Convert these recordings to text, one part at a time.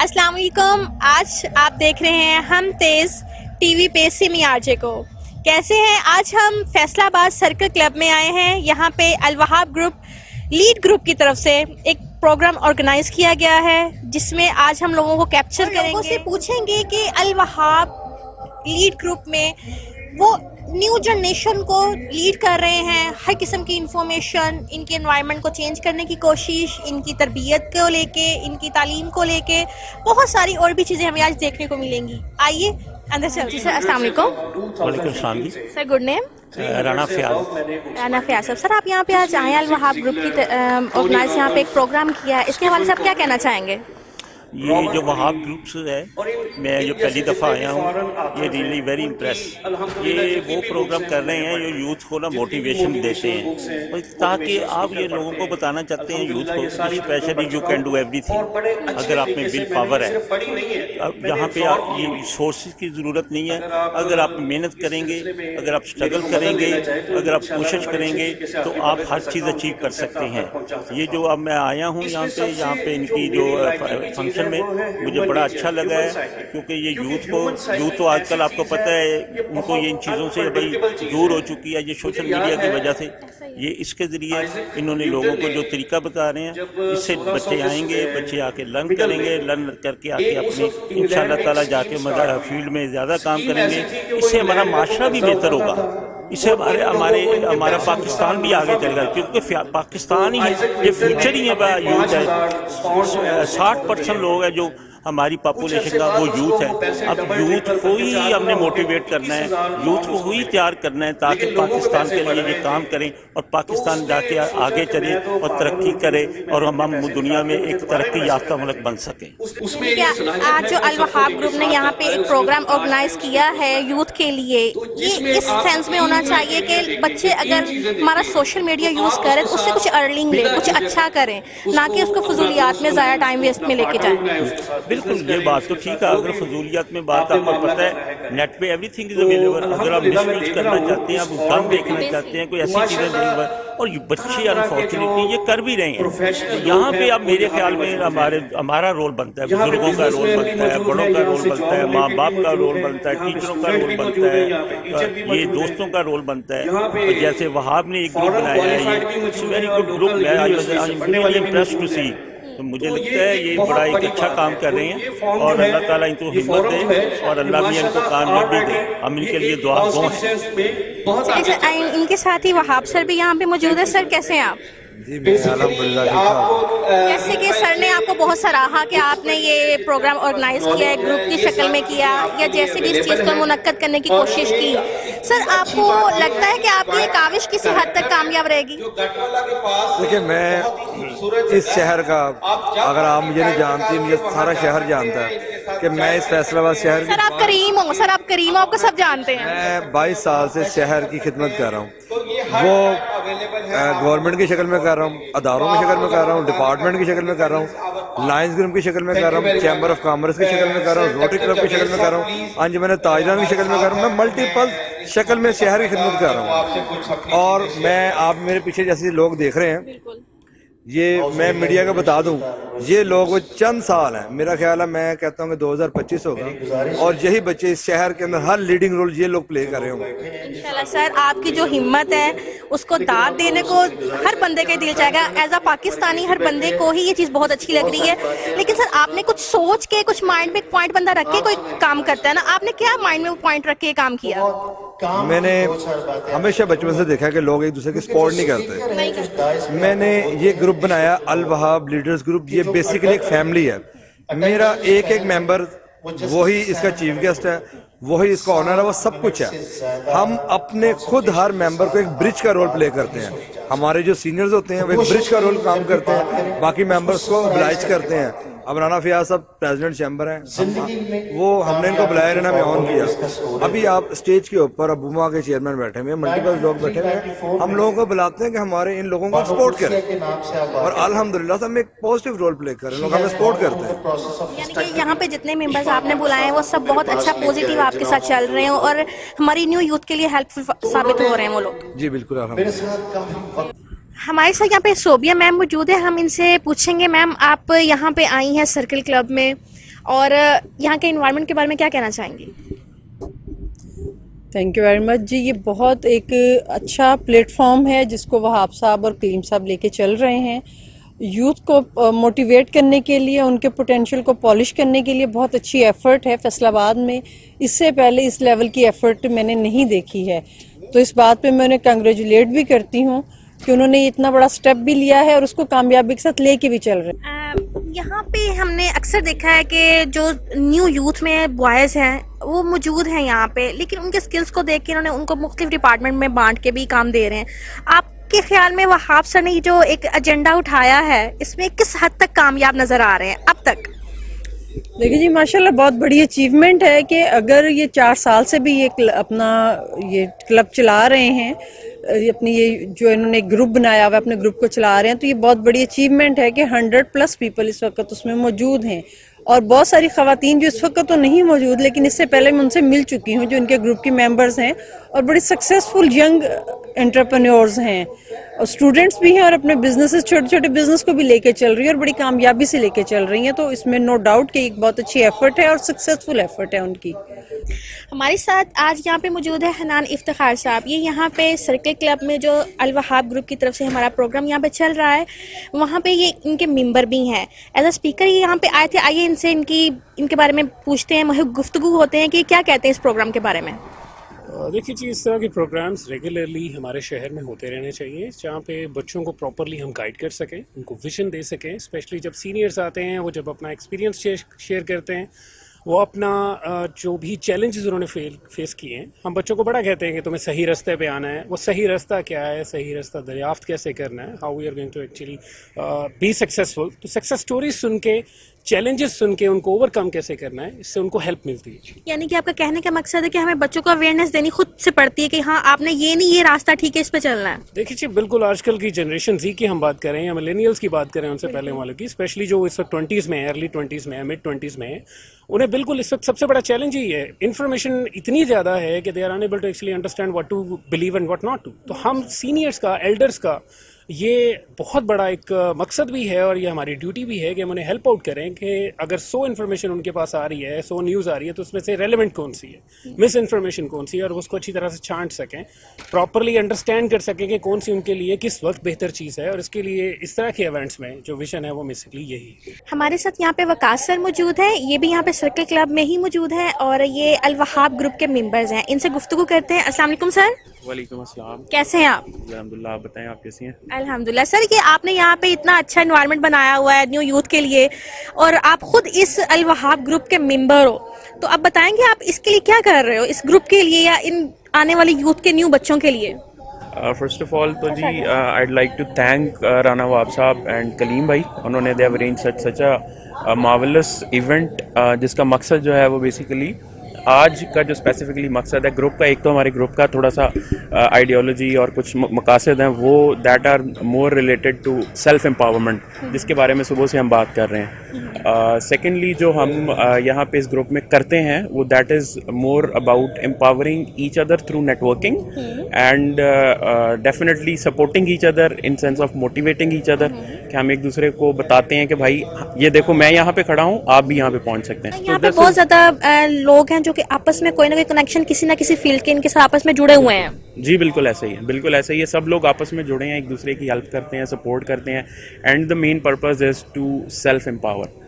अस्सलाम वालेकुम। आज आप देख रहे हैं हम तेज़ टीवी पे सिमी आरजे को। कैसे हैं? आज हम फैसलाबाद सर्कल क्लब में आए हैं। यहाँ पे अल वहाब ग्रुप लीड ग्रुप की तरफ से एक प्रोग्राम ऑर्गेनाइज किया गया है, जिसमें आज हम लोगों को कैप्चर करेंगे, लोगों से पूछेंगे कि अल वहाब लीड ग्रुप में वो न्यू जनरेशन को लीड कर रहे हैं, हर किस्म की इंफॉर्मेशन, इनके एनवायरनमेंट को चेंज करने की कोशिश, इनकी तरबियत को लेके, इनकी तालीम को लेके बहुत सारी और भी चीज़ें हमें आज देखने को मिलेंगी। आइए अंदर चलते हैं। सर अस्सलाम वालेकुम। वालेकुम सलाम जी। Sir good name? Rana Fayaz. Rana Fayaz. Sir आप यहाँ पे आज आए अल वहाब ग्रुप की ऑर्गेनाइज यहाँ पे एक प्रोग्राम किया है, इसके हवाले से आप क्या कहना चाहेंगे? ये जो वहाब ग्रुप्स है, मैं जो पहली दफ़ा आया हूँ, ये रियली वेरी इम्प्रेस। ये वो प्रोग्राम कर रहे हैं जो यूथ को ना मोटिवेशन देते हैं, ताकि आप ये लोगों को बताना चाहते हैं यूथ को, specially you can do everything अगर आप में विल पावर है। अब यहाँ पे ये रिसोर्स की ज़रूरत नहीं है। अगर आप मेहनत करेंगे, अगर आप स्ट्रगल करेंगे, अगर आप कोशिश करेंगे तो आप हर चीज़ अचीव कर सकते हैं। ये जो अब मैं आया हूँ यहाँ पे इनकी जो फंक्शन में मुझे बड़ा अच्छा लगा है, क्योंकि ये यूथ तो आजकल आपको पता है उनको ये इन चीज़ों से भाई दूर हो चुकी है, ये सोशल मीडिया की वजह से। ये इसके ज़रिए इन्होंने लोगों को जो तरीका बता रहे हैं, इससे बच्चे आएंगे, बच्चे आके लर्न करेंगे, लर्न करके आके अपनी इंशाअल्लाह ताला जाके फील्ड में ज़्यादा काम करेंगे। इससे हमारा माशरा भी बेहतर होगा, इससे हमारा पाकिस्तान भी आगे चलेगा, क्योंकि पाकिस्तान ही है, ये फ्यूचर ही है, यूथ है। 60% लोग हैं जो हमारी पॉपुलेशन का वो यूथ है। अब यूथ को ही हमने मोटिवेट करना है, यूथ को ही तैयार करना है, ताकि पाकिस्तान के लिए ये काम करें और पाकिस्तान जाके आगे चले और तरक्की करे और हम दुनिया में एक तरक्की याफ्ता मुल्क बन सकें। आज जो अल वहाब ग्रुप ने यहाँ पे एक प्रोग्राम ऑर्गेनाइज किया है यूथ के लिए, ये इस सेंस में होना चाहिए कि बच्चे अगर हमारा सोशल मीडिया यूज़ करें तो उससे कुछ अर्निंग ले, कुछ अच्छा करें, ना कि उसको फजूलियात में ज़्यादा टाइम वेस्ट में लेके जाएं। बिल्कुल, ये बात तो ठीक है। अगर फजूलियत में बात आपको पता है, नेट पे एवरीथिंग इज अवेलेबल। अगर आप मिसयूज करना चाहते हैं, आप गन देखना चाहते हैं, कोई ऐसी चीज़ें देखना, और ये बच्चे अनफॉर्चुनेटली ये कर भी रहे हैं। यहाँ पे अब मेरे ख्याल में हमारा रोल बनता है, बुजुर्गों का रोल बनता है, बड़ों का रोल बनता है, माँ बाप का रोल बनता है, टीचरों का रोल बनता है, ये दोस्तों का रोल बनता है। जैसे वहाब ने एक ग्रुप बनाया है, ये वेरी गुड ग्रुप है, I am really impressed to see. तो मुझे लगता है ये बड़ा एक अच्छा काम कर रहे हैं, और अल्लाह ताला इनको हिम्मत दे और अल्लाह भी इनको कामयाबी दे। हम इनके लिए दुआ गो हैं। इनके साथ ही वहाब सर भी यहाँ पे मौजूद है। सर कैसे हैं आप? जी अल्हम्दुलिल्लाह। जैसे कि सर ने आपको बहुत सराहा कि आपने ये प्रोग्राम ऑर्गेनाइज किया है, ग्रुप की शक्ल में किया, या जैसे भी इस चीज़ को मुनक्कद करने की कोशिश की। सर आपको लगता है कि आपकी ये काविश किसी हद तक कामयाब रहेगी? देखिए, मैं इस शहर का, अगर आप मुझे नहीं जानती, मुझे सारा शहर जानता है कि मैं इस फैसलाबाद शहर। सर आप करीम हो, सर आप करीम हो, आपको सब जानते हैं। मैं 22 साल से शहर की खिदमत कर रहा हूँ, वो गवर्नमेंट की शक्ल में कर रहा हूँ, अदारों की शक्ल में कर रहा हूँ, डिपार्टमेंट की शक्ल में कर रहा हूँ, लायंस ग्रुप की शक्ल में कर रहा हूँ, चैम्बर ऑफ कॉमर्स की शक्ल में कर रहा हूँ, रोटरी क्लब की शक्ल में कर रहा हूँ, अंजुमन ताजरान की शक्ल में कर रहा हूँ। मैं मल्टीपल शक्ल में शहर की खिदमत कर रहा हूँ। और मैं, आप मेरे पीछे जैसे लोग देख रहे हैं, ये मैं मीडिया को बता दूं, ये लोग वो चंद साल हैं, मेरा ख्याल है, मैं कहता हूँ कि 2025 होगा, और यही बच्चे इस शहर के अंदर हर लीडिंग रोल ये लोग प्ले कर रहे होंगे। इंशाल्लाह सर, आपकी जो हिम्मत है उसको दाद देने को हर बंदे के दिल चाहेगा। एज अ पाकिस्तानी हर बंदे को ही ये चीज़ बहुत अच्छी लग रही है। लेकिन सर आपने कुछ सोच के, कुछ माइंड में पॉइंट बंदा रख के कोई काम करता है ना, आपने क्या माइंड में वो पॉइंट रख के काम किया? मैंने हमेशा बचपन से देखा कि लोग एक दूसरे की सपोर्ट नहीं करते। मैंने ये ग्रुप बनाया, अल वहाब लीडर्स ग्रुप। ये बेसिकली एक फैमिली है। मेरा एक मेंबर, वही इसका चीफ गेस्ट है, वही इसका ऑनर है, वो सब कुछ है। हम अपने खुद हर मेंबर को एक ब्रिज का रोल प्ले करते हैं। हमारे जो सीनियर्स होते हैं वो एक ब्रिज का रोल काम करते हैं, बाकी मेंबर्स को ओबलाइज करते हैं। अब राना फ़याज़ साहब प्रेसिडेंट चैम्बर हैं, वो हमने इनको बुलाया, रहना में ऑन किया। अभी आप स्टेज के ऊपर अबूमा के चेयरमैन बैठे हुए हैं, मल्टीपल लोग बैठे हुए हैं, हम लोगों को बुलाते हैं कि हमारे इन लोगों को सपोर्ट करें, और अल्हम्दुलिल्लाह हम एक पॉजिटिव रोल प्ले कर रहे हैं, लोग हमें सपोर्ट करते हैं। यानी कि यहाँ पे जितने मेंबर्स आपने बुलाए हैं वो सब बहुत अच्छा पॉजिटिव आपके साथ चल रहे हैं, और हमारी न्यू यूथ के लिए हेल्पफुल साबित हो रहे हैं वो लोग। जी बिल्कुल। हमारे साथ यहाँ पे सोबिया मैम मौजूद है, हम इनसे पूछेंगे मैम आप यहाँ पे आई हैं सर्कल क्लब में और यहाँ के इन्वायरमेंट के बारे में क्या कहना चाहेंगी? थैंक यू वेरी मच जी। ये बहुत एक अच्छा प्लेटफॉर्म है जिसको वहाब साहब और कलीम साहब लेके चल रहे हैं। यूथ को मोटिवेट करने के लिए, उनके पोटेंशियल को पॉलिश करने के लिए बहुत अच्छी एफर्ट है फैसलाबाद में। इससे पहले इस लेवल की एफर्ट मैंने नहीं देखी है, तो इस बात पे मैं उन्हें कंग्रेचुलेट भी करती हूँ कि उन्होंने इतना बड़ा स्टेप भी लिया है और उसको कामयाबी के साथ लेके भी चल रहे हैं। यहाँ पे हमने अक्सर देखा है कि जो न्यू यूथ में बॉयज़ हैं वो मौजूद हैं यहाँ पे, लेकिन उनके स्किल्स को देख के इन्होंने उनको मुख्तलिफ डिपार्टमेंट में बांट के भी काम दे रहे हैं। आपके ख्याल में वहाब सर ने जो एक एजेंडा उठाया है इसमें किस हद तक कामयाब नज़र आ रहे हैं अब तक? देखिए जी, माशाल्लाह बहुत बड़ी अचीवमेंट है कि अगर ये 4 साल से भी ये अपना ये क्लब चला रहे हैं, अपनी ये जो इन्होंने ग्रुप बनाया हुआ है अपने ग्रुप को चला रहे हैं, तो ये बहुत बड़ी अचीवमेंट है कि 100+ पीपल इस वक्त उसमें मौजूद हैं। और बहुत सारी खवातीन जो इस वक्त तो नहीं मौजूद लेकिन इससे पहले मैं उनसे मिल चुकी हूँ जो इनके ग्रुप की मेंबर्स हैं और बड़ी सक्सेसफुल यंग एंटरप्रेन्योर्स हैं और स्टूडेंट्स भी हैं और अपने बिजनेसेस, छोटे छोटे बिजनेस को भी लेके चल रही है और बड़ी कामयाबी से लेके चल रही हैं। तो इसमें नो डाउट कि एक बहुत अच्छी एफर्ट है और सक्सेसफुल एफर्ट है उनकी। हमारे साथ आज यहाँ पे मौजूद है हनान इफ्तिखार साहब। ये यहाँ पे सर्कल क्लब में जो अल वहाब ग्रुप की तरफ से हमारा प्रोग्राम यहाँ पे चल रहा है, वहाँ पे ये इनके मेंबर भी हैं। एज अ स्पीकर ये यहाँ पे आए थे। आइए इनसे इनके बारे में पूछते हैं, वही गुफ्तगू होते हैं कि क्या कहते हैं इस प्रोग्राम के बारे में। देखिए जी, इस तरह के प्रोग्राम्स रेगुलरली हमारे शहर में होते रहने चाहिए जहाँ पे बच्चों को प्रॉपरली हम गाइड कर सकें, उनको विजन दे सकें। स्पेशली जब सीनियर्स आते हैं, वो जब अपना एक्सपीरियंस शेयर करते हैं, वो अपना जो भी चैलेंजेस उन्होंने फेस किए हैं, हम बच्चों को बड़ा कहते हैं कि तुम्हें सही रास्ते पे आना है। वो सही रास्ता क्या है, सही रास्ता दरियाफ्त कैसे करना है, how we are going to actually be successful. तो सक्सेस स्टोरीज सुन के, चैलेंजेस सुन के उनको ओवरकम कैसे करना है, इससे उनको हेल्प मिलती है। यानी कि आपका कहने का मकसद है कि हमें बच्चों को अवेयरनेस देनी खुद से पड़ती है कि हाँ आपने ये नहीं, ये रास्ता ठीक है, इस पे चलना है। देखिए जी, बिल्कुल आजकल की जनरेशन जी की हम बात करें या मिलेनियल्स की बात करें, उनसे पहले वालों की, स्पेशली जो इस वक्त 20s में है, अर्ली 20s में है, मिड 20s में है, उन्हें बिल्कुल इस वक्त सबसे बड़ा चैलेंज ही है। इन्फॉर्मेशन इतनी ज़्यादा है कि they are unable to actually understand what to believe and what not to. तो हम सीनियर्स का, एल्डर्स का ये बहुत बड़ा एक मकसद भी है और ये हमारी ड्यूटी भी है कि हम उन्हें हेल्प आउट करें कि अगर 100 इन्फॉर्मेशन उनके पास आ रही है, 100 न्यूज़ आ रही है, तो उसमें से रेलेवेंट कौन सी है, मिस इन्फॉर्मेशन कौन सी है, और उसको अच्छी तरह से छांट सकें, प्रॉपरली अंडरस्टैंड कर सकें कि कौन सी उनके लिए किस वक्त बेहतर चीज़ है। और इसके लिए इस तरह के इवेंट्स में जो विजन है वो बेसिकली यही है। हमारे साथ यहाँ पे वकास सर मौजूद हैं, ये भी यहाँ पे सर्कल क्लब में ही मौजूद हैं और ये अल वहाब ग्रुप के मेंबर्स हैं। इनसे गुफ्तगू करते हैं। अस्सलाम वालेकुम सर। वालेकुम अस्सलाम। कैसे हैं आप? अल्हम्दुलिल्लाह, आप बताएं आप कैसी हैं? अल्हम्दुलिल्लाह। सर ये आपने यहाँ पे इतना अच्छा एनवायरनमेंट बनाया हुआ है न्यू यूथ के लिए और आप खुद इस अल वहाब ग्रुप के मेंबर हो, तो आप बताएंगे आप इसके लिए क्या कर रहे हो, इस ग्रुप के लिए या इन आने वाले यूथ के न्यू बच्चों के लिए? फर्स्ट ऑफ ऑल तो जी I'd like to thank Rana Wahab साहब एंड कलीम भाई। उन्होंने they have arranged such a marvellous event जिसका मकसद जो है वो बेसिकली आज का जो स्पेसिफिकली मकसद है ग्रुप का, एक तो हमारे ग्रुप का थोड़ा सा आइडियोलॉजी और कुछ मकासद हैं वो that are more related to self empowerment, जिसके बारे में सुबह से हम बात कर रहे हैं। सेकेंडली जो हम यहाँ पे इस ग्रुप में करते हैं वो that is more about empowering each other through networking and definitely supporting each other in sense of motivating each other, कि हम एक दूसरे को बताते हैं कि भाई ये देखो मैं यहाँ पे खड़ा हूँ, आप भी यहाँ पे पहुँच सकते हैं। यहाँ पे बहुत ज्यादा लोग हैं जो कि आपस में कोई ना कोई कनेक्शन किसी ना किसी फील्ड के इनके साथ आपस में जुड़े हुए हैं। जी बिल्कुल ऐसा ही है, बिल्कुल ऐसा ही है। सब लोग आपस में जुड़े हैं, एक दूसरे की हेल्प करते हैं, सपोर्ट करते हैं and the main purpose is to self empowerment.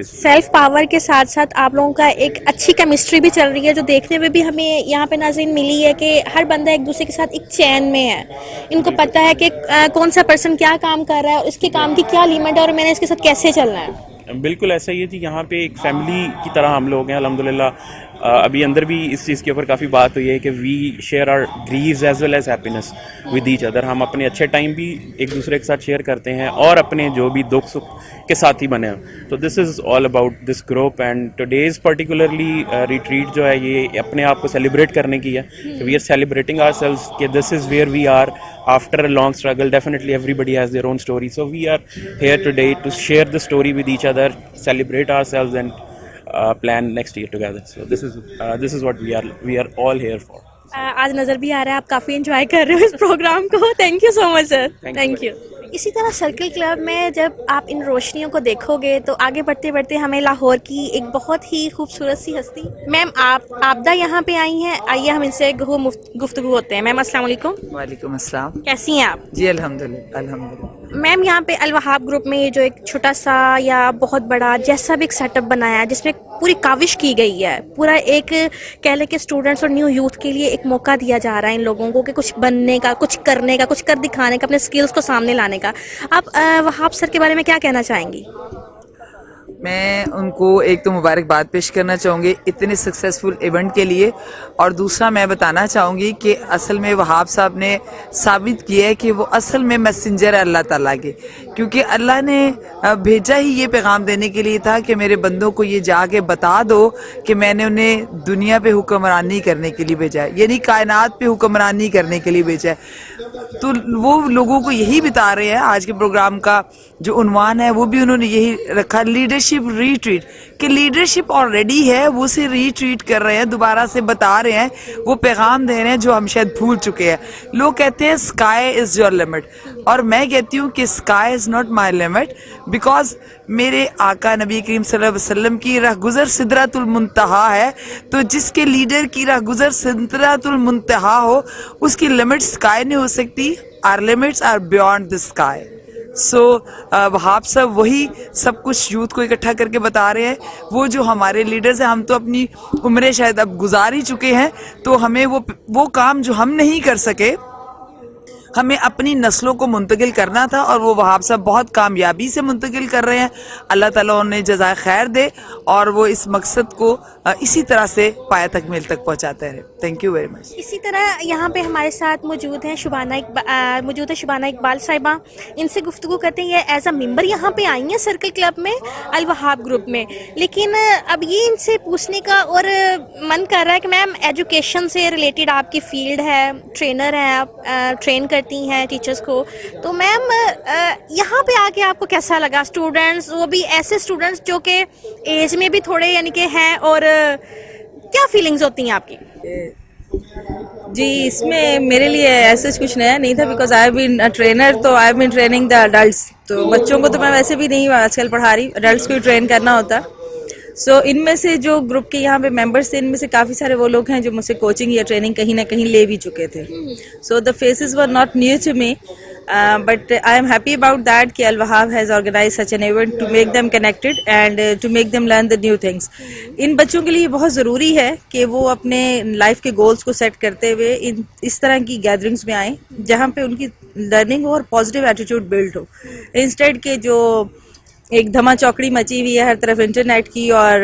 Self power के साथ साथ आप लोगों का एक अच्छी केमिस्ट्री भी चल रही है जो देखने में भी हमें यहाँ पे नाज़रीन मिली है कि हर बंदा एक दूसरे के साथ एक चैन में है। इनको पता है कि कौन सा पर्सन क्या काम कर रहा है और इसके काम की क्या लिमिट है और मैंने इसके साथ कैसे चलना है। बिल्कुल ऐसा ही है जी। यहाँ पे एक फैमिली की तरह हम लोग हैं अल्हम्दुलिल्लाह। अभी अंदर भी इस चीज़ के ऊपर काफ़ी बात हुई है कि we share our grieves as well as happiness with each other. हम अपने अच्छे टाइम भी एक दूसरे के साथ शेयर करते हैं और अपने जो भी दुख सुख के साथ ही बने हैं। तो this is all about this group and today's particularly retreat जो है ये अपने आप को सेलिब्रेट करने की है। वी आर सेलिब्रेटिंग आवरसेल्व्स कि this is where we are after a long struggle. Definitely everybody has their own story, so we are here today to share the story with each other, celebrate ourselves and plan next year together. So this is what we are all here for. आज नज़र भी आ रहा है आप काफ़ी enjoy कर रहे हो इस प्रोग्राम को। Thank you so much sir, thank you. इसी तरह सर्कल क्लब में जब आप इन रोशनियों को देखोगे तो आगे बढ़ते बढ़ते हमें लाहौर की एक बहुत ही खूबसूरत सी हस्ती मैम आप आपदा यहाँ पे आई हैं, आइए हम इनसे गुफ्तगू होते हैं। मैम अस्सलाम वालेकुम। वालेकुम अस्सलाम। कैसी हैं आप? जी अल्हम्दुलिल्लाह अल्हम्दुलिल्लाह। मैम यहाँ पे अल वहाब ग्रुप में ये जो एक छोटा सा या बहुत बड़ा जैसा भी एक सेटअप बनाया है जिसमें पूरी काविश की गई है, पूरा एक कह लें कि स्टूडेंट्स और न्यू यूथ के लिए एक मौका दिया जा रहा है इन लोगों को कि कुछ बनने का, कुछ करने का, कुछ कर दिखाने का, अपने स्किल्स को सामने लाने का। आप वहाब सर के बारे में क्या कहना चाहेंगी? मैं उनको एक तो मुबारकबाद पेश करना चाहूँगी इतने सक्सेसफुल इवेंट के लिए, और दूसरा मैं बताना चाहूँगी कि असल में वहाब साहब ने साबित किया है कि वो असल में मैसेंजर है अल्लाह ताला के, क्योंकि अल्लाह ने भेजा ही ये पैगाम देने के लिए था कि मेरे बंदों को ये जाके बता दो कि मैंने उन्हें दुनिया पे हुक्मरानी करने के लिए भेजा है, यानी कायनात पे हुक्मरानी करने के लिए भेजा है। तो वो लोगों को यही बता रहे हैं। आज के प्रोग्राम का जो उन्वान है वो भी उन्होंने यही रखा, लीडरशिप रीट्रीट, कि लीडरशिप ऑलरेडी है, वो उसे रीट्रीट कर रहे हैं, दोबारा से बता रहे हैं, वो पैगाम दे रहे हैं जो हम शायद भूल चुके हैं। लोग कहते हैं स्काई इज योर लिमिट, और मैं कहती हूँ कि sky is not my limit, because मेरे आका नबी करीम सल्लल्लाहु अलैहि वसल्लम की रहगुजर सिदरतुल मुंतहा है। तो जिसके लीडर की रहगुजर सिदरतुल मुंतहा हो उसकी लिमिट स्काई नहीं हो सकती। Our limits are beyond the sky. So Wahab साहब वही सब कुछ यूथ को इकट्ठा करके बता रहे हैं। वो जो हमारे लीडर्स हैं, हम तो अपनी उम्रें शायद अब गुजार ही चुके हैं, तो हमें वो काम जो हम नहीं कर सके हमें अपनी नस्लों को मुंतकिल करना था, और वो वहाब साहब बहुत कामयाबी से मुंतकिल कर रहे हैं। अल्लाह ताला उन्हें जज़ाए खैर दे और वो इस मकसद को इसी तरह से पाया तकमील तक पहुंचाते रहे। Thank you very much. इसी तरह यहाँ पे हमारे साथ मौजूद हैं शुबाना इकबाल साहिबा। इनसे गुफ्तगू करते हैं। ये एज अ मेंबर यहाँ पे आई हैं सर्कल क्लब में, अल वहाब ग्रुप में, लेकिन अब ये इनसे पूछने का और मन कर रहा है कि मैम एजुकेशन से रिलेटेड आपकी फील्ड है, ट्रेनर हैं आप, ट्रेन करती हैं टीचर्स को, तो मैम यहाँ पे आके आपको कैसा लगा? स्टूडेंट्स, वो भी ऐसे स्टूडेंट्स जो कि एज में भी थोड़े यानी कि हैं, और क्या फीलिंग्स होती हैं आपकी? जी, इसमें मेरे लिए ऐसा कुछ नया नहीं था, because I have been trainer, तो I have been training the adults. तो बच्चों को तो मैं वैसे भी नहीं आजकल पढ़ा रही, अडल्ट्स को ही ट्रेन करना होता। सो इनमें से जो ग्रुप के यहाँ पे मेंबर्स थे, इनमें से काफ़ी सारे वो लोग हैं जो मुझसे कोचिंग या ट्रेनिंग कहीं ना कहीं ले भी चुके थे। So the faces were not new to me, but I am happy about that कि Al Wahab has organized such an event to make them connected and to make them learn the new things. इन बच्चों के लिए बहुत ज़रूरी है कि वो अपने लाइफ के गोल्स को सेट करते हुए इस तरह की गैदरिंग्स में आएँ जहाँ पे उनकी लर्निंग हो और पॉजिटिव एटीट्यूड बिल्ड हो, इंस्टेड के जो एक धमा चौकड़ी मची हुई है हर तरफ इंटरनेट की और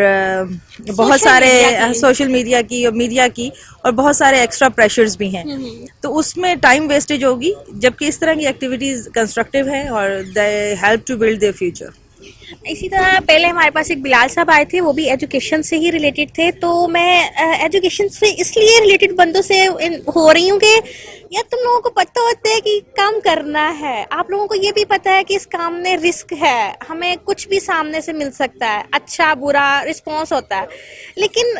बहुत सारे सोशल मीडिया की और मीडिया की, और बहुत सारे एक्स्ट्रा प्रेशर्स भी हैं, तो उसमें टाइम वेस्टेज होगी। जबकि इस तरह की एक्टिविटीज़ कंस्ट्रक्टिव हैं और they help to build their future. इसी तरह पहले हमारे पास एक बिलाल साहब आए थे, वो भी एजुकेशन से ही रिलेटेड थे, तो मैं एजुकेशन से इसलिए रिलेटेड बंदों से हो रही हूँ कि यार तुम लोगों को पता होता है कि काम करना है, आप लोगों को ये भी पता है कि इस काम में रिस्क है, हमें कुछ भी सामने से मिल सकता है, अच्छा बुरा रिस्पॉन्स होता है, लेकिन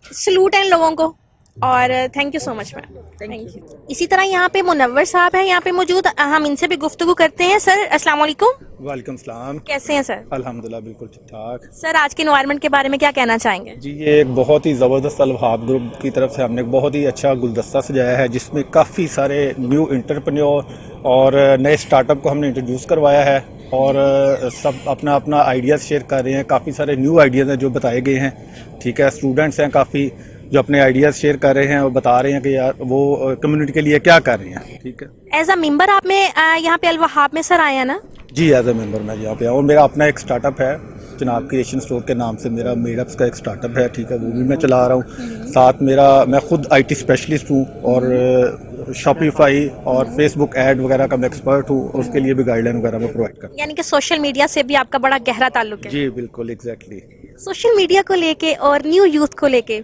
सलूट है इन लोगों को और thank you so much ma'am, thank you. इसी तरह यहाँ पे मुनव्वर साहब हैं यहाँ पे मौजूद, हम इनसे भी गुफ्तगू करते हैं। सर अस्सलाम वालेकुम। वालेकुम सलाम। कैसे हैं सर? अल्हम्दुलिल्लाह बिल्कुल ठीक ठाक। सर आज के एनवायरनमेंट के बारे में क्या कहना चाहेंगे? जी, ये एक बहुत ही ज़बरदस्त अल वहाब ग्रुप की तरफ से हमने एक बहुत ही अच्छा गुलदस्ता सजाया है, जिसमें काफ़ी सारे न्यू एंटरप्रेन्योर और नए स्टार्टअप को हमने इंट्रोड्यूस करवाया है, और सब अपना अपना आइडियाज़ शेयर कर रहे हैं। काफ़ी सारे न्यू आइडियाज़ हैं जो बताए गए हैं, ठीक है। स्टूडेंट्स हैं काफ़ी जो अपने आइडियाज़ शेयर कर रहे हैं और बता रहे हैं कि यार वो कम्युनिटी के लिए क्या कर रहे हैं, ठीक है। एज अ मेंबर आप में यहाँ पे अल वहाब में सर आए हैं ना? जी, एज अ मेंबर मैं यहाँ पे आया, और मेरा अपना एक स्टार्टअप है जनाब क्रिएशन स्टोर के नाम से, मेरा मेडअप्स का एक स्टार्टअप है, ठीक है, वो भी मैं चला रहा हूँ। साथ मैं खुद IT स्पेशलिस्ट हूँ और शॉपिफाई और फेसबुक ऐड वगैरह का मैं एक्सपर्ट हूँ, उसके लिए भी गाइडलाइन वगैरह मैं प्रोवाइड करता हूँ। यानी कि सोशल मीडिया से भी आपका बड़ा गहरा ताल्लुक है? जी बिल्कुल, एग्जैक्टली। सोशल मीडिया को लेके और न्यू यूथ को लेके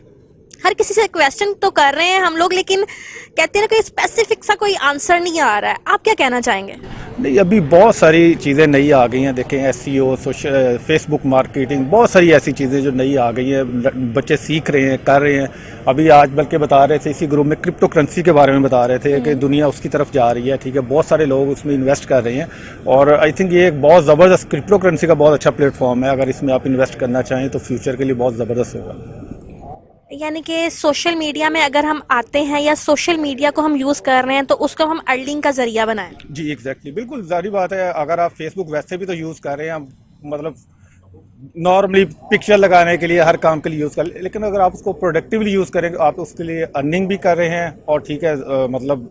हर किसी से क्वेश्चन तो कर रहे हैं हम लोग, लेकिन कहते हैं ना कोई स्पेसिफिक सा कोई आंसर नहीं आ रहा है, आप क्या कहना चाहेंगे? नहीं, अभी बहुत सारी चीज़ें नई आ गई हैं, देखें SEO, सोशल फेसबुक मार्केटिंग, बहुत सारी ऐसी चीज़ें जो नई आ गई हैं, बच्चे सीख रहे हैं, कर रहे हैं। अभी आज बल्कि बता रहे थे इसी ग्रुप में क्रिप्टो करेंसी के बारे में बता रहे थे कि दुनिया उसकी तरफ जा रही है, ठीक है, बहुत सारे लोग उसमें इन्वेस्ट कर रहे हैं और आई थिंक ये एक बहुत ज़बरदस्त क्रिप्टो करेंसी का बहुत अच्छा प्लेटफॉर्म है। अगर इसमें आप इन्वेस्ट करना चाहें तो फ्यूचर के लिए बहुत ज़बरदस्त होगा। यानी कि सोशल मीडिया में अगर हम आते हैं या सोशल मीडिया को हम यूज़ कर रहे हैं तो उसको हम अर्निंग का जरिया बनाएं। जी एग्जैक्टली, बिल्कुल जारी बात है। अगर आप फेसबुक वैसे भी तो यूज़ कर रहे हैं, मतलब नॉर्मली पिक्चर लगाने के लिए हर काम के लिए यूज़ कर, लेकिन अगर आप उसको प्रोडक्टिवली यूज़ करेंगे आप उसके लिए अर्निंग भी कर रहे हैं और ठीक है मतलब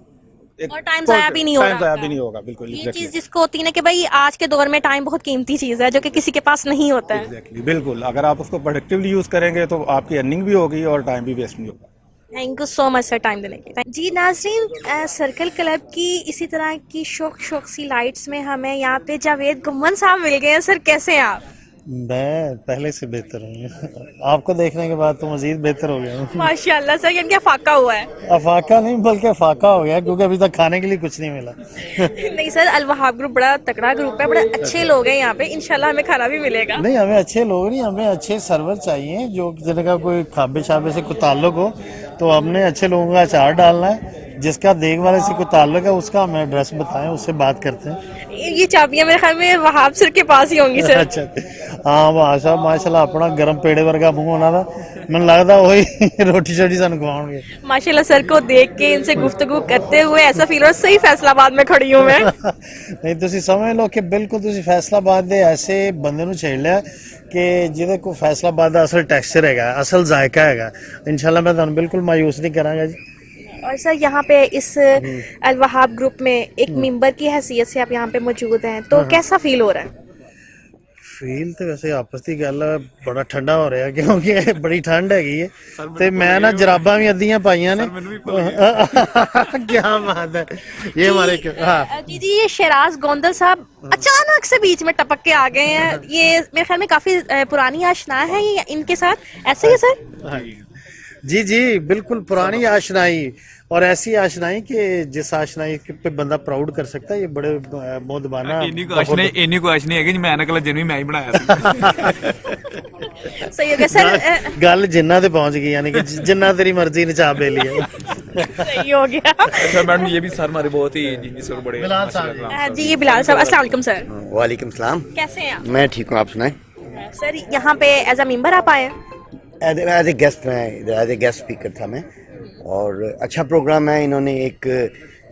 और टाइम ज़ाया भी नहीं होगा। टाइम ज़ाया भी नहीं होगा, बिल्कुल। ये चीज़ जिसको होती है ना कि भाई आज के दौर में टाइम बहुत कीमती चीज़ है जो कि किसी के पास नहीं होता है। एग्जैक्टली, बिल्कुल। अगर आप उसको प्रोडक्टिवली यूज़ करेंगे तो आपकी अर्निंग भी होगी और टाइम भी वेस्ट नहीं होगा। Thank you so much sir time देने के लिए। जी नाज़रीन, सर्कल क्लब की इसी तरह की शौक सी लाइट्स में हमें यहाँ पे जावेद गुम्मन साहब मिल गए हैं। सर कैसे हैं आप? मैं पहले से बेहतर हूँ, आपको देखने के बाद तो मजीद बेहतर हो गया हूँ। माशाल्लाह सर, यानी कि फाका हुआ है। अफाका नहीं बल्कि फाका हो गया क्योंकि अभी तक खाने के लिए कुछ नहीं मिला। नहीं सर, अल वहाब ग्रुप बड़ा तगड़ा ग्रुप है, बड़े अच्छे लोग हैं यहाँ पे, इंशाल्लाह हमें खाना भी मिलेगा। नहीं, हमें अच्छे लोग नहीं, हमें अच्छे सर्वर चाहिए जो जिनका कोई खाबे शाबे से कोई ताल्लुक हो। तो हमने अच्छे लोगों का अचार डालना है, जिसका देख वाले से कोई ताल्लुक है उसका हमें एड्रेस बताएं, उससे बात करते हैं। ये चाबियां मेरे ख्याल में वहाब सर के पास ही होंगी सर। अच्छा, हाँ माशाल्लाह अपना गर्म पेड़े वर्गा मुंह होना था, मैंने लगता वही रोटी शोटी सन खवाओगे। माशाल्लाह सर को देख के इनसे गुफ्तगू करते हुए ऐसा फील हो सही फैसलाबाद में खड़ी हूँ मैं। नहीं तुसी समझ लो कि बिल्कुल तुसी फैसलाबाद दे ऐसे बंदे ਨੂੰ छेड़ लिया कि ਜਿਹਦੇ को फैसलाबाद ਦਾ ਅਸਲ ਟੈਕਸਚਰ ਹੈਗਾ, ਅਸਲ ਜ਼ਾਇਕਾ ਹੈਗਾ। इंशाल्लाह मैं ਤੁਹਾਨੂੰ बिल्कुल मायूस नहीं करांगा जी। और सर यहाँ पे इस अल वहाब ग्रुप में एक मेंबर की हैसियत से आप यहाँ पे मौजूद हैं, तो कैसा फील हो रहा है? फील तो वैसे आपस की गल है, बड़ा ठंडा हो रहा है क्योंकि बड़ी ठंड हैगी है ते मैं ना जराबां भी अद्धियां पाइयां ने। क्या बात है, ये हमारे हाँ जी ये शहराज गोंदल साहब अचानक से बीच में टपक के आ गए हैं। ये मेरे ख्याल में काफी पुरानी आशना है ये इनके साथ, ऐसे ही है सर? जी जी बिल्कुल पुरानी आशनाई, और ऐसी आशनाई कि जिस आशनाई पे बंदा प्राउड कर सकता है। ये बड़े मोहबाना इन्हीं को आशनी है कि मैं अगला जन्म मैं ही बनाया था। सही हो गया सर। गल जिन्ना ते पहुंच गई, यानी कि जिन्ना तेरी मर्जी ने चाह ले लिया। सही हो गया। सर मैडम ये भी सर हमारे बहुत ही जीनियस और बड़े जी ये बिलाल साहब, अस्सलाम वालेकुम सर। वालेकुम सलाम। कैसे हैं आप? मैं ठीक हूँ, आप सुनाएं। सर यहाँ पे एज अ मेंबर आप आए हैं? एज ए गेस्ट, मैं एज ए गेस्ट स्पीकर था मैं, और अच्छा प्रोग्राम है। इन्होंने एक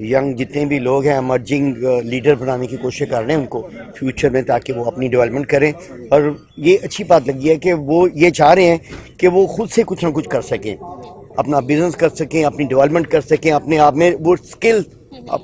यंग जितने भी लोग हैं एमर्जिंग लीडर बनाने की कोशिश कर रहे हैं उनको फ्यूचर में, ताकि वो अपनी डेवलपमेंट करें। और ये अच्छी बात लगी है कि वो ये चाह रहे हैं कि वो खुद से कुछ ना कुछ कर सकें, अपना बिजनेस कर सकें, अपनी डेवलपमेंट कर सकें, अपने आप में वो स्किल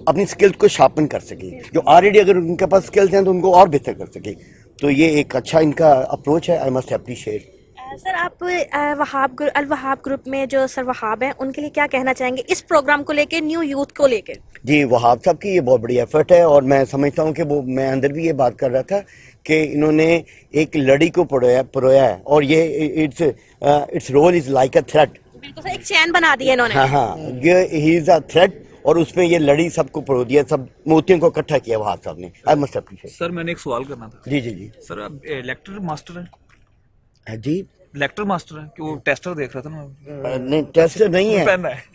अपनी स्किल्स को शार्पन कर सकें। जो ऑलरेडी अगर उनके पास स्किल्स हैं तो उनको और बेहतर कर सकें। तो ये एक अच्छा इनका अप्रोच है, आई मस्ट अप्रिशिएट। सर आप अल वहाब ग्रुप में जो सर वहाब हैं उनके लिए क्या कहना चाहेंगे इस प्रोग्राम को लेके, न्यू यूथ को लेके? जी वहाब साहब की ये बहुत बड़ी एफर्ट है, और मैं समझता हूँ कि वो, मैं अंदर भी ये बात कर रहा था कि इन्होंने एक लड़ी को परोया है, और ये its role is like a thread. बिल्कुल सर, एक चैन बना दी है इन्होंने। हाँ, ये ही इज अ थ्रेड, और उसमें ये लड़ी सबको परो दिया, सब मोतियों को इकट्ठा किया वहाब साहब ने। I must appreciate. सर मैंने एक सवाल करना था। जी जी जी सर आप लेक्चर मास्टर हैं? जी लेक्चर मास्टर है कि वो टेस्टर देख रहा था ना? नहीं टेस्टर नहीं है,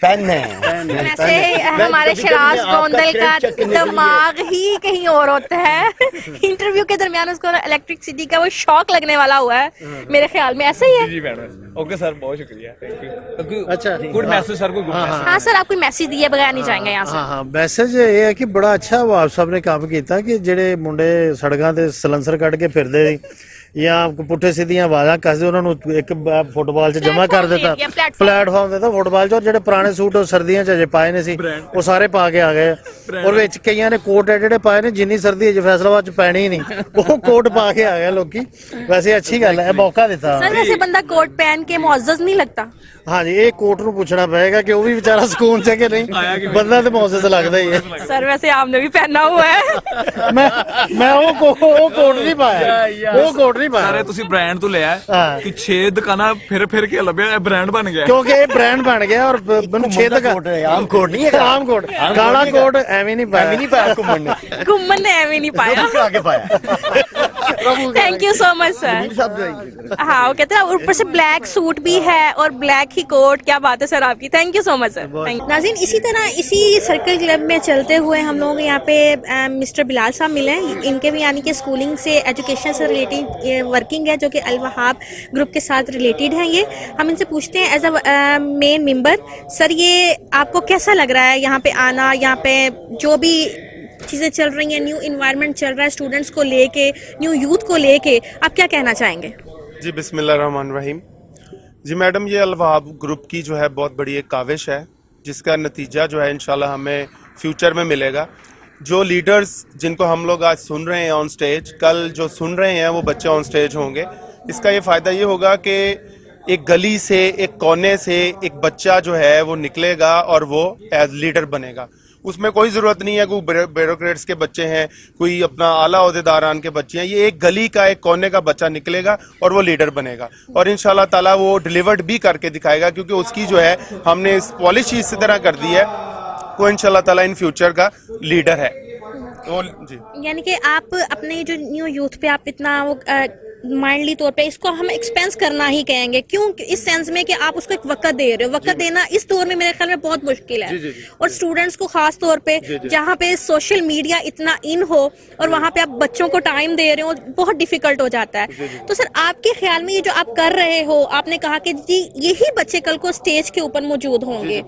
पेन है। वैसे हमारे शहराज गोंदल का दिमाग ही कहीं और होता है। इंटरव्यू के दरमियान उसको इलेक्ट्रिसिटी का वो शॉक लगने वाला हुआ है मेरे ख्याल में, ऐसा ही है। जी मैडम, ओके सर, बहुत शुक्रिया, थैंक यू। अच्छा, गुड मैसेज सर को। हाँ सर, आप कोई मैसेज दिए बगैर नहीं जाएंगे यहाँ से। हाँ मैसेज ये है कि बड़ा अच्छा वहाब साहब ने काम किया कि ਜਿਹੜੇ ਮੁੰਡੇ ਸੜਕਾਂ ਤੇ ਸਲੈਂਸਰ ਕੱਢ ਕੇ ਫਿਰਦੇ ਜਾਂ ਪੁੱਠੇ ਸਿੱਧੀਆਂ ਆਵਾਜ਼ਾਂ ਕੱਸਦੇ ਉਹਨਾਂ ਨੂੰ ਇੱਕ ਫੁੱਟਬਾਲ 'ਚ ਜਮ੍ਹਾਂ ਕਰ ਦਿੱਤਾ, ਪਲੇਟਫਾਰਮ ਦਿੱਤਾ ਫੁੱਟਬਾਲ 'ਚ। ਔਰ ਜਿਹੜੇ ਪੁਰਾਣੇ ਸੂਟ ਉਹ ਸਰਦੀਆਂ 'ਚ ਅਜੇ ਪਾਏ ਨੇ ਸੀ ਉਹ ਸਾਰੇ ਪਾ ਕੇ ਆ ਗਏ, ਔਰ ਵਿੱਚ ਕਈਆਂ ਨੇ ਕੋਟ ਹੈ ਜਿਹੜੇ ਪਾਏ ਨੇ ਜਿੰਨੀ ਸਰਦੀ ਅਜੇ ਫੈਸਲਾਬਾਦ 'ਚ ਪੈਣੀ ਹੀ नहीं, वो कोट पा के आ गए लोग। वैसे अच्छी गल है, मौका दिता। सर वैसे बंदा कोट पहन के मुअज़्ज़ज़ नहीं लगता? हाँ जी, एक कोट ਨੂੰ ਪੁੱਛਣਾ ਪਏਗਾ कि वो भी बेचारा सुकून से कि नहीं, बंदा तो मुअज़्ज़ज़ लगता ही है। सर वैसे आपने भी पहना हुआ है। मैं वो कोट नहीं पाया, वो कोट ਨਹੀਂ ਪਾਇਆ ਸਾਰੇ ਤੁਸੀਂ ਬ੍ਰਾਂਡ ਤੋਂ ਲਿਆ ਹਾਂ। ਕਿ 6 ਦੁਕਾਨਾਂ ਫਿਰ ਕੇ ਲੱਭਿਆ ਇਹ ਬ੍ਰਾਂਡ ਬਣ ਗਿਆ ਕਿਉਂਕਿ ਇਹ ਬ੍ਰਾਂਡ ਬਣ ਗਿਆ ਔਰ ਮੈਨੂੰ 6 ਤੱਕ ਕੋਟ ਹੈ, ਆਮ ਕੋਟ ਨਹੀਂ ਹੈਗਾ। ਆਮ ਕੋਟ ਕਾਲਾ ਕੋਟ ਐਵੇਂ ਨਹੀਂ ਪਾਇਆ नहीं पाया घूमन ने घुम्मन ने एवे नहीं पाया करा के पाया thank you so much sir सब हाँ वो कहते हैं ऊपर से ब्लैक सूट भी है और ब्लैक ही कोट, क्या बात है सर आपकी, thank you so much sir. नाज़रीन इसी तरह इसी सर्कल क्लब में चलते हुए हम लोग यहाँ पे मिस्टर बिलाल साहब मिले हैं, इनके भी यानी कि स्कूलिंग से एजुकेशन से रिलेटेड वर्किंग है जो कि अल वहाब ग्रुप के साथ रिलेटेड है। ये हम इनसे पूछते हैं as a main member, sir ये आपको कैसा लग रहा है यहाँ पे आना, यहाँ पे जो भी चीज़ें चल रही हैं, न्यू इन्वायरमेंट चल रहा है स्टूडेंट्स को लेके, न्यू यूथ को लेके, आप क्या कहना चाहेंगे? जी बिस्मिल्लाहिर्रहमानिर्रहीम। जी मैडम, ये अल वहाब ग्रुप की जो है बहुत बड़ी एक काविश है जिसका नतीजा जो है इंशाल्लाह हमें फ्यूचर में मिलेगा। जो लीडर्स जिनको हम लोग आज सुन रहे हैं ऑन स्टेज, कल जो सुन रहे हैं वो बच्चे ऑन स्टेज होंगे। इसका ये फ़ायदा ये होगा कि एक गली से, एक कोने से एक बच्चा जो है वो निकलेगा और वो एज लीडर बनेगा। उसमें कोई ज़रूरत नहीं है कोई ब्यूरोक्रेट्स के बच्चे हैं, कोई अपना आला ओहदेदारान के बच्चे हैं। ये एक गली का, एक कोने का बच्चा निकलेगा और वो लीडर बनेगा और इंशाल्लाह ताला वो डिलीवर्ड भी करके दिखाएगा, क्योंकि उसकी जो है हमने इस पॉलिसी इसी तरह कर दी है, वो इंशाल्लाह ताला इन फ्यूचर का लीडर है। तो जी यानी कि आप अपने जो न्यू यूथ पे आप इतना वो माइंडली तौर पे इसको हम एक्सपेंस करना ही कहेंगे, क्यों? इस सेंस में कि आप उसको एक वक्त दे रहे हो, वक्त देना इस दौर में मेरे ख्याल में बहुत मुश्किल है। और स्टूडेंट्स को खास तौर पे जहाँ पे सोशल मीडिया इतना इन हो और वहाँ पे आप बच्चों को टाइम दे रहे हो, बहुत डिफिकल्ट हो जाता है। तो सर आपके ख्याल में ये जो आप कर रहे हो, आपने कहा कि जी यही बच्चे कल को स्टेज के ऊपर मौजूद होंगे,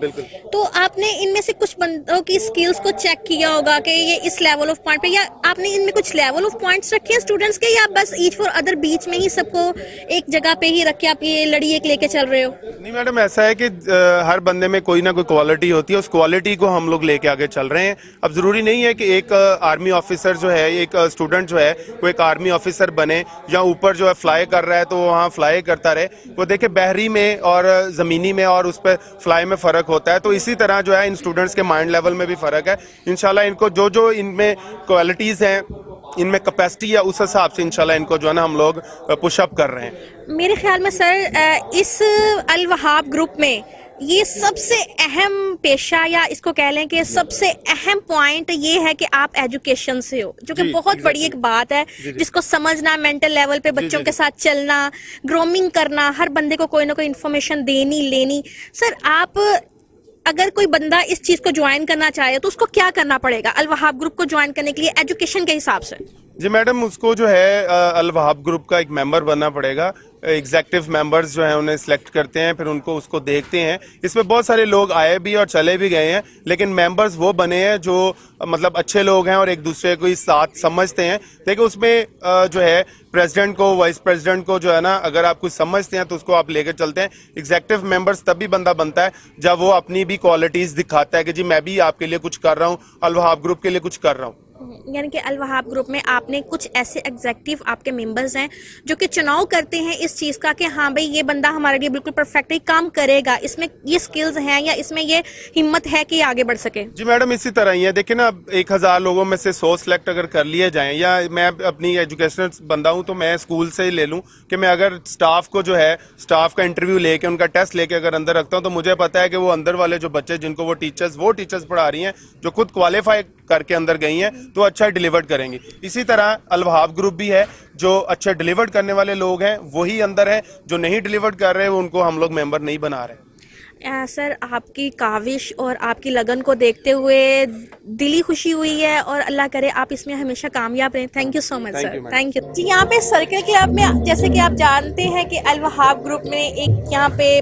तो आपने इनमें से कुछ बंदों की स्किल्स को चेक किया होगा कि ये इस लेवल ऑफ पॉइंट पे, या आपने इनमें कुछ लेवल ऑफ पॉइंट्स रखे हैं स्टूडेंट्स के, या बस ईच फॉर अदर बीच में ही सबको एक जगह पे ही रख के आप ये लड़ी एक लेके चल रहे हो? नहीं मैडम, ऐसा है कि हर बंदे में कोई ना कोई क्वालिटी होती है, उस क्वालिटी को हम लोग लेके आगे चल रहे हैं। अब जरूरी नहीं है कि एक आर्मी ऑफिसर जो है, एक स्टूडेंट जो है वो एक आर्मी ऑफिसर बने, या ऊपर जो है फ्लाई कर रहा है तो वहाँ फ्लाई करता रहे। वो देखे बहरी में और ज़मीनी में और उस पर फ्लाई में फ़र्क होता है। तो इसी तरह जो है इन स्टूडेंट्स के माइंड लेवल में भी फ़र्क है। इंशाल्लाह इनको जो जो इनमें क्वालिटीज़ हैं, इनमें कैपेसिटी है, उस हिसाब से इंशाल्लाह इनको जो है ना हम लोग पुशअप कर रहे हैं। मेरे ख्याल में सर इस अल वहाब ग्रुप में ये सबसे अहम पेशा, या इसको कह लें कि सबसे अहम पॉइंट ये है कि आप एजुकेशन से हो, जो कि बहुत बड़ी एक बात है, जिसको समझना, मेंटल लेवल पे बच्चों के साथ चलना, ग्रोमिंग करना, हर बंदे को कोई ना कोई इन्फॉर्मेशन देनी लेनी। सर आप अगर कोई बंदा इस चीज को ज्वाइन करना चाहे तो उसको क्या करना पड़ेगा अल वहाब ग्रुप को ज्वाइन करने के लिए एजुकेशन के हिसाब से? जी मैडम, उसको जो है अल वहाब ग्रुप का एक मेंबर बनना पड़ेगा। एग्जेक्टिव मेंबर्स जो हैं उन्हें सिलेक्ट करते हैं, फिर उनको उसको देखते हैं। इसमें बहुत सारे लोग आए भी और चले भी गए हैं, लेकिन मेंबर्स वो बने हैं जो मतलब अच्छे लोग हैं और एक दूसरे को साथ समझते हैं। देखिए उसमें जो है प्रेसिडेंट को, वाइस प्रेसिडेंट को जो है ना, अगर आप कुछ समझते हैं तो उसको आप लेकर चलते हैं। एग्जेक्टिव मेंबर्स तभी बंदा बनता है जब वो अपनी भी क्वालिटीज़ दिखाता है कि जी मैं भी आपके लिए कुछ कर रहा हूँ, अल वहाब ग्रुप के लिए कुछ कर रहा हूँ। यानी कि अल वहाब ग्रुप में आपने कुछ ऐसे एग्जेक्टिव आपके मेंबर्स हैं जो कि चुनाव करते हैं इस चीज़ का कि हाँ भाई ये बंदा हमारे लिए बिल्कुल परफेक्टली काम करेगा, इसमें ये स्किल्स हैं या इसमें ये हिम्मत है कि आगे बढ़ सके। जी मैडम, इसी तरह ही है। देखिए ना, 1000 लोगों में से 100 सेलेक्ट अगर कर लिए जाएं, या मैं अपनी एजुकेशनल बंदा हूं तो मैं स्कूल से ही ले लूं कि मैं अगर स्टाफ को जो है, स्टाफ का इंटरव्यू लेके, उनका टेस्ट लेके अगर अंदर रखता हूं तो मुझे पता है कि वो अंदर वाले जो बच्चे जिनको वो टीचर्स पढ़ा रही हैं, जो खुद क्वालिफाई करके अंदर गई हैं, तो अच्छा डिलीवर्ड करेंगी। इसी तरह अल वहाब ग्रुप भी है, जो अच्छे डिलीवर्ड करने वाले लोग हैं वही अंदर हैं, जो नहीं डिलीवर्ड कर रहे उनको हम लोग मेंबर नहीं बना रहे। सर आपकी काविश और आपकी लगन को देखते हुए दिली खुशी हुई है और अल्लाह करे आप इसमें हमेशा कामयाब रहें। Thank you so much sir, thank you जी। यहाँ पे सर्कल क्लब में जैसे कि आप जानते हैं कि अल वहाब ग्रुप ने एक यहाँ पे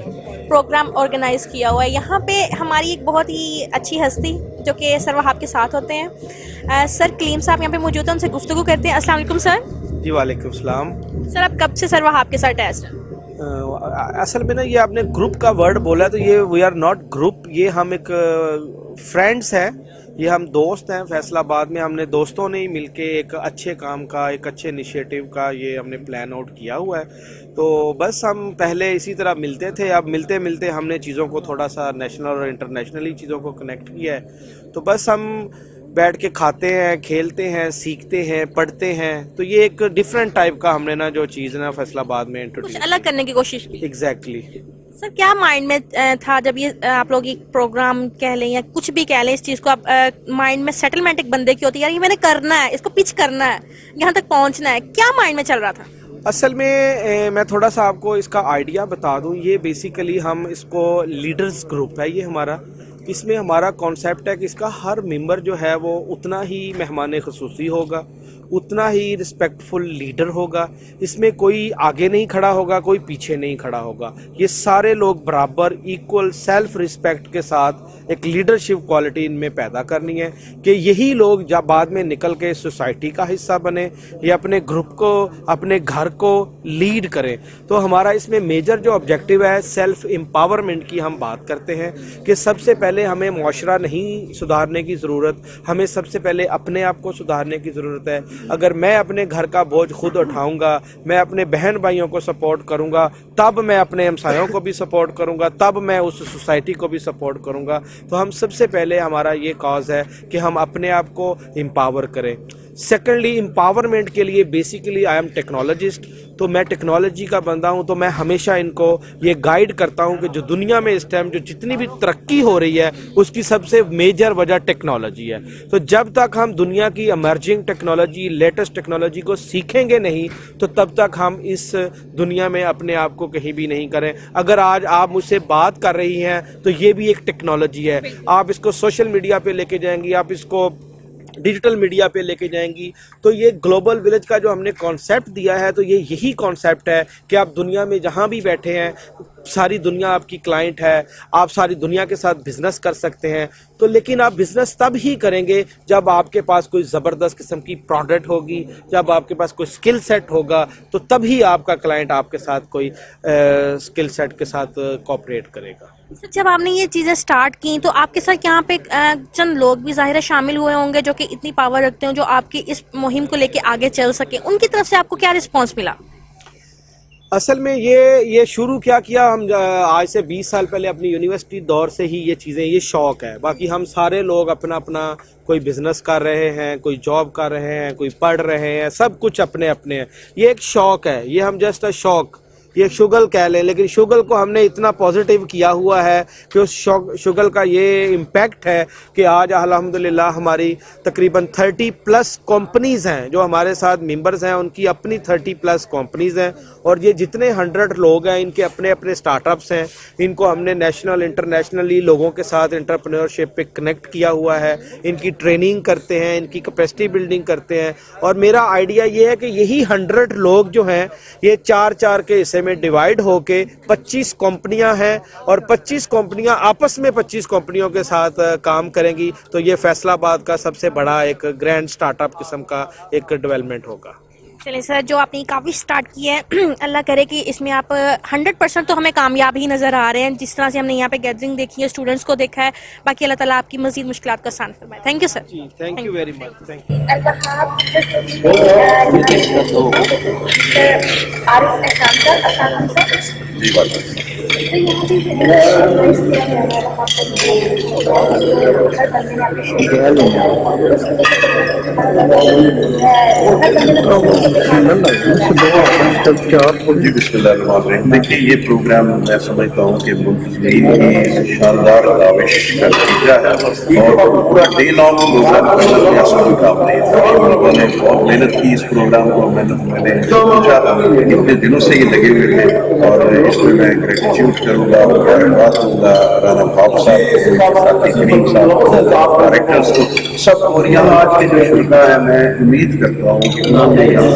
प्रोग्राम ऑर्गेनाइज किया हुआ है। यहाँ पे हमारी एक बहुत ही अच्छी हस्ती जो कि सर वहाब के साथ होते हैं, सर कलीम साहब यहाँ पे मौजूद हैं, उनसे गुफ्तगू करते हैं। अस्सलाम वालेकुम सर। जी वालेकुम सलाम। सर आप कब से सर वहाब के साथ अटैच्ड हैं? असल में ना ये आपने ग्रुप का वर्ड बोला, तो ये वी आर नॉट ग्रुप, ये हम एक फ्रेंड्स हैं, ये हम दोस्त हैं। फैसलाबाद में हमने दोस्तों ने ही मिलके एक अच्छे काम का, एक अच्छे इनिशिएटिव का ये हमने प्लान आउट किया हुआ है। तो बस हम पहले इसी तरह मिलते थे, अब मिलते मिलते हमने चीज़ों को थोड़ा सा नेशनल और इंटरनेशनली चीज़ों को कनेक्ट किया है। तो बस हम बैठ के खाते हैं, खेलते हैं, सीखते हैं, पढ़ते हैं। तो ये एक डिफरेंट टाइप का हमने ना जो चीज़ ना फैसलाबाद में कुछ इंट्रोड्यूस अलग करने की कोशिश की। एग्जैक्टली। सर क्या माइंड में था जब ये आप लोग एक प्रोग्राम कह लें या कुछ भी कह लें, इस चीज़ को आप माइंड में सेटलमेंट एक बंदे की होती है, यार ये मैंने करना है, इसको पिच करना है, यहाँ तक पहुँचना है, क्या माइंड में चल रहा था? असल में मैं थोड़ा सा आपको इसका आइडिया बता दूं। ये बेसिकली हम इसको लीडर्स ग्रुप है ये हमारा। इसमें हमारा कॉन्सेप्ट है कि इसका हर मेंबर जो है वो उतना ही मेहमान खुसूसी होगा, उतना ही रिस्पेक्टफुल लीडर होगा। इसमें कोई आगे नहीं खड़ा होगा, कोई पीछे नहीं खड़ा होगा। ये सारे लोग बराबर इक्वल सेल्फ रिस्पेक्ट के साथ एक लीडरशिप क्वालिटी इनमें पैदा करनी है कि यही लोग जब बाद में निकल के सोसाइटी का हिस्सा बने या अपने ग्रुप को, अपने घर को लीड करें। तो हमारा इसमें मेजर जो ऑब्जेक्टिव है सेल्फ एम्पावरमेंट की हम बात करते हैं कि सबसे पहले हमें मुआशरा नहीं सुधारने की ज़रूरत, हमें सबसे पहले अपने आप को सुधारने की ज़रूरत है। अगर मैं अपने घर का बोझ खुद उठाऊंगा, मैं अपने बहन भाइयों को सपोर्ट करूंगा, तब मैं अपने हमसायों को भी सपोर्ट करूंगा, तब मैं उस सोसाइटी को भी सपोर्ट करूंगा। तो हम सबसे पहले हमारा ये कॉज है कि हम अपने आप को एम्पावर करें। सेकेंडली, एम्पावरमेंट के लिए बेसिकली आई एम टेक्नोलॉजिस्ट, तो मैं टेक्नोलॉजी का बंदा हूं। तो मैं हमेशा इनको ये गाइड करता हूं कि जो दुनिया में इस टाइम जो जितनी भी तरक्की हो रही है उसकी सबसे मेजर वजह टेक्नोलॉजी है। तो जब तक हम दुनिया की इमर्जिंग टेक्नोलॉजी, लेटेस्ट टेक्नोलॉजी को सीखेंगे नहीं तो तब तक हम इस दुनिया में अपने आप को कहीं भी नहीं करें। अगर आज आप मुझसे बात कर रही हैं तो ये भी एक टेक्नोलॉजी है। आप इसको सोशल मीडिया पे लेके जाएंगी, आप इसको डिजिटल मीडिया पे लेके जाएंगी। तो ये ग्लोबल विलेज का जो हमने कॉन्सेप्ट दिया है, तो ये यही कॉन्सेप्ट है कि आप दुनिया में जहाँ भी बैठे हैं, सारी दुनिया आपकी क्लाइंट है, आप सारी दुनिया के साथ बिजनेस कर सकते हैं। तो लेकिन आप बिजनेस तब ही करेंगे जब आपके पास कोई ज़बरदस्त किस्म की प्रोडक्ट होगी, जब आपके पास कोई स्किल सेट होगा, तो तभी आपका क्लाइंट आपके साथ कोई स्किल सेट के साथ कोऑपरेट करेगा। सर जब आपने ये चीज़ें स्टार्ट की तो आपके साथ यहाँ पे चंद लोग भी ज़ाहिर है शामिल हुए होंगे जो कि इतनी पावर रखते हो, जो आपकी इस मुहिम को लेके आगे चल सके। उनकी तरफ से आपको क्या रिस्पांस मिला? असल में ये शुरू क्या किया हम आज से 20 साल पहले अपनी यूनिवर्सिटी दौर से ही ये चीज़ें, ये शौक़ है। बाकी हम सारे लोग अपना अपना कोई बिजनेस कर रहे हैं, कोई जॉब कर रहे हैं, कोई पढ़ रहे हैं, सब कुछ अपने अपने हैं। ये एक शौक़ है, ये हम जस्ट अ शौक़, ये शुगल कह लें, लेकिन शुगल को हमने इतना पॉजिटिव किया हुआ है कि उस शुगल का ये इम्पैक्ट है कि आज अल्हम्दुलिल्लाह हमारी तकरीबन 30+ कंपनीज़ हैं जो हमारे साथ मेंबर्स हैं, उनकी अपनी 30+ कंपनीज़ हैं। और ये जितने 100 लोग हैं इनके अपने अपने स्टार्टअप्स हैं। इनको हमने नेशनल इंटरनेशनली लोगों के साथ एंटरप्रेन्योरशिप पे कनेक्ट किया हुआ है। इनकी ट्रेनिंग करते हैं, इनकी कैपेसिटी बिल्डिंग करते हैं। और मेरा आइडिया ये है कि यही 100 लोग जो हैं ये 4-4 के हिस्से में डिवाइड होके 25 कंपनियां हैं और 25 कंपनियां आपस में 25 कंपनियों के साथ काम करेंगी। तो ये फैसलाबाद का सबसे बड़ा एक ग्रैंड स्टार्टअप किस्म का एक डेवलपमेंट होगा। चलिए सर, जो आपने काफ़ी स्टार्ट किया है अल्लाह करे कि इसमें आप 100% तो हमें कामयाब ही नज़र आ रहे हैं। जिस तरह से हमने यहाँ पे गैदरिंग देखी है, स्टूडेंट्स को देखा है, बाकी अल्लाह ताला आपकी मजीद मुश्किलात का आसान फरमाए। Thank you sir. Thank you very much. Thank you. देखिए ये प्रोग्राम मैं समझता हूँ कि मुल्क की शानदार आविश का नतीजा है और पूरा डे लॉन्ग प्रोग्राम आसान काम नहीं था। उन्होंने बहुत मेहनत की इस प्रोग्राम को, मैंने सोचा इतने दिनों से ये लगे हुए थे और इसमें मैं ग्रेटिट्यूड करूँगा, मुबारकबाद दूंगा राना भाव साहब को, करीम साहब, डायरेक्टर्स को, सब। और यहाँ आज के जो शुरा है मैं उम्मीद करता हूँ कि उन्होंने यहाँ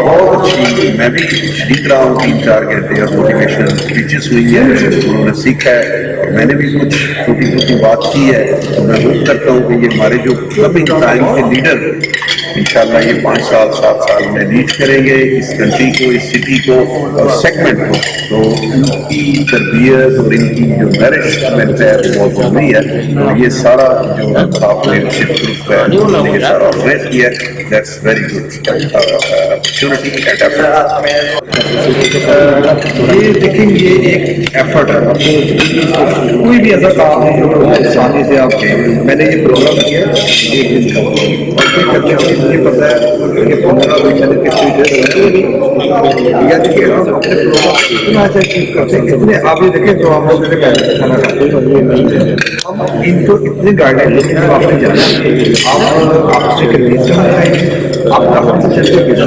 बहुत अच्छी, मैं भी शरीक रहा हूँ 3-4 घंटे और मोटिवेशनल स्पीचेस हुई है, उन्होंने सीखा है और मैंने भी कुछ छोटी छोटी बात की है। तो मैं होप करता हूँ कि ये हमारे जो कमिंग टाइम के लीडर इंशाल्लाह ये 5 साल 7 साल में लीड करेंगे इस कंट्री को, इस सिटी को और सेगमेंट को। तो उनकी तरबियत और इनकी जो नरिशमेंट है बहुत ज़रूरी है। तो ये सारा जो आपने लीडरशिप ग्रुप है उन्होंने ये सारा ऑर्गेनाइज किया, that's very good opportunity and effort. ये देखिए ये एक एफर्ट है, कोई भी ऐसा काम है जो बहुत आसानी से आप मैंने ये प्रोग्राम किया एक दिन का और कोई करने वाली मुझे पता है कि 15 दिन मैंने कितनी या देखिए हम अपने प्रोग्राम इतना अच्छा चीज करते हैं कितने आप ये देखें जो हम लोग खाना खाते हैं हम इनको इतने गाइडलाइन लेकिन जब आपने जाना आप आपसे कन्वींस करना चाहिए, आपका हमसे चल के गिर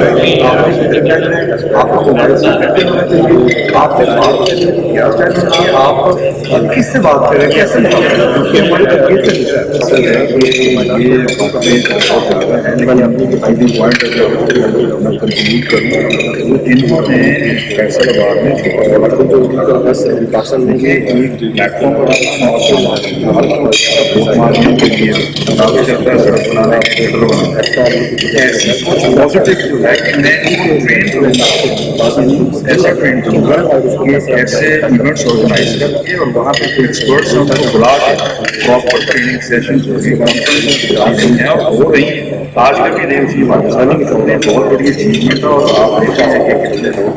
आपको मोबाइल से करते होना चाहिए, आपसे बात चाहिए आप किससे बात करें कैसे बात करें क्योंकि हमारी तकलीफ से ये बहुत ज़्यादा है लेकिन अपनी फाइटिंग पॉइंट कंटिन्यू करूँ इन्होंने फैसलाबाद में एक प्लेटफॉर्म सड़क बनाने ऐसी सोच पॉजिटिव जो है कि मैं ऐसा ट्रेन करूँगा कि ऐसे इवेंट्स ऑर्गेनाइज करके और वहाँ पे कोई एक्सपर्ट्स हैं उनको बुला के प्रॉपर ट्रेनिंग सेशन हो रही है। आज का भी नहीं उसकी पाकिस्तानी बहुत बड़ी अचीवमेंट है और आप देख सकते हैं कितने लोग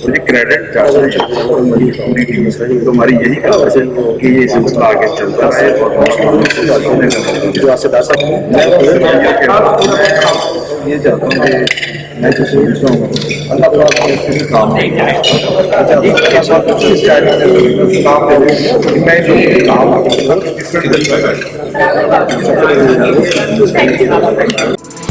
मुझे क्रेडिट चाहिए पूरी टीम से तो हमारी यही काम है कि ये सिलसिला आगे चलता है और ये चाहता हूँ कि मैं जो सोच रहा हूँ अल्लाह ताला इसके काम मैं जो काम